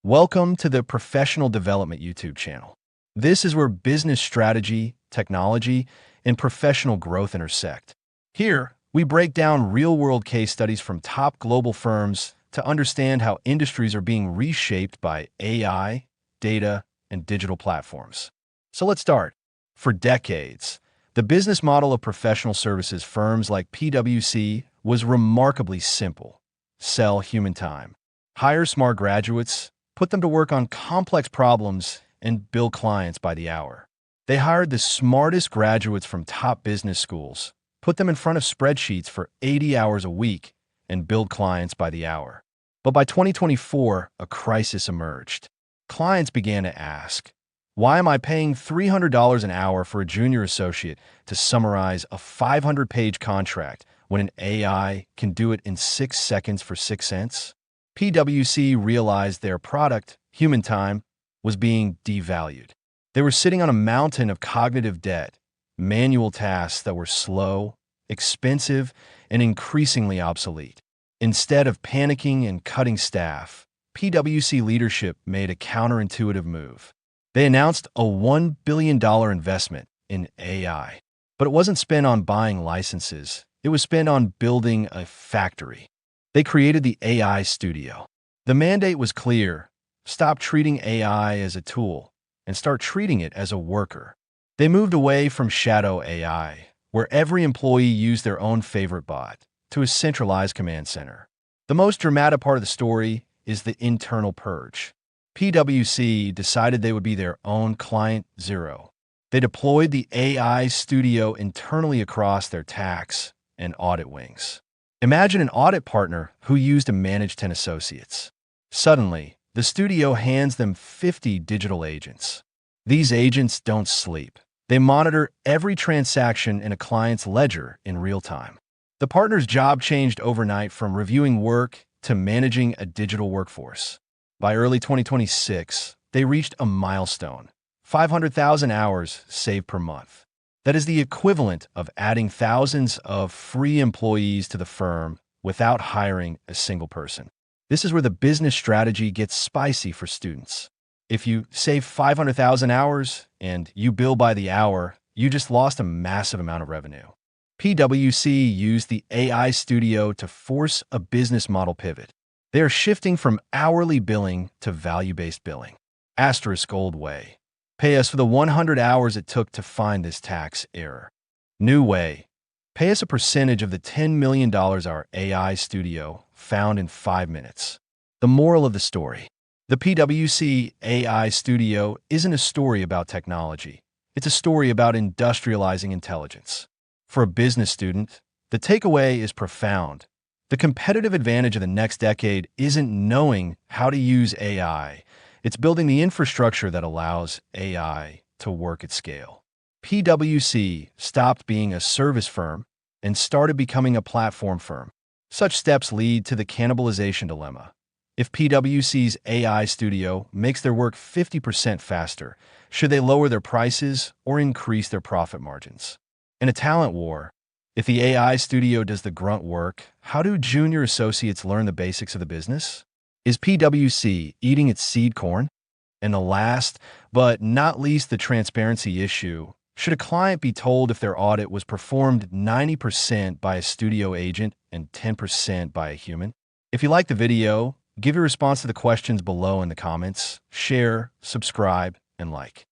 Welcome to the Professional Development YouTube channel. This is where business strategy, technology, and professional growth intersect. Here, we break down real-world case studies from top global firms to understand how industries are being reshaped by AI, data, and digital platforms. So let's start. For decades, the business model of professional services firms like PwC was remarkably simple. Sell human time. Hire smart graduates, put them to work on complex problems, and bill clients by the hour. They hired the smartest graduates from top business schools, put them in front of spreadsheets for 80 hours a week, and billed clients by the hour. But by 2024, a crisis emerged. Clients began to ask, why am I paying $300 an hour for a junior associate to summarize a 500-page contract when an AI can do it in 6 seconds for 6 cents? PwC realized their product, human time, was being devalued. They were sitting on a mountain of cognitive debt, manual tasks that were slow, expensive, and increasingly obsolete. Instead of panicking and cutting staff, PwC leadership made a counterintuitive move. They announced a $1 billion investment in AI. But it wasn't spent on buying licenses. It was spent on building a factory. They created the AI Studio. The mandate was clear: stop treating AI as a tool and start treating it as a worker. They moved away from shadow AI, where every employee used their own favorite bot, to a centralized command center. The most dramatic part of the story is the internal purge. PwC decided they would be their own client zero. They deployed the AI Studio internally across their tax and audit wings. Imagine an audit partner who used to manage 10 associates. Suddenly, the studio hands them 50 digital agents. These agents don't sleep. They monitor every transaction in a client's ledger in real time. The partner's job changed overnight from reviewing work to managing a digital workforce. By early 2026, they reached a milestone: 500,000 hours saved per month. That is the equivalent of adding thousands of free employees to the firm without hiring a single person. This is where the business strategy gets spicy for students. If you save 500,000 hours and you bill by the hour, you just lost a massive amount of revenue. PwC used the AI Studio to force a business model pivot. They are shifting from hourly billing to value-based billing. Asterisk old way. Pay us for the 100 hours it took to find this tax error. New way. Pay us a percentage of the $10 million our AI Studio found in 5 minutes. The moral of the story: the PwC AI Studio isn't a story about technology. It's a story about industrializing intelligence. For a business student, the takeaway is profound. The competitive advantage of the next decade isn't knowing how to use AI. It's building the infrastructure that allows AI to work at scale. PwC stopped being a service firm and started becoming a platform firm. Such steps lead to the cannibalization dilemma. If PwC's AI Studio makes their work 50% faster, should they lower their prices or increase their profit margins? In a talent war, if the AI Studio does the grunt work, how do junior associates learn the basics of the business? Is PwC eating its seed corn? And the last, but not least, the transparency issue. Should a client be told if their audit was performed 90% by a studio agent and 10% by a human? If you like the video, give your response to the questions below in the comments, share, subscribe, and like.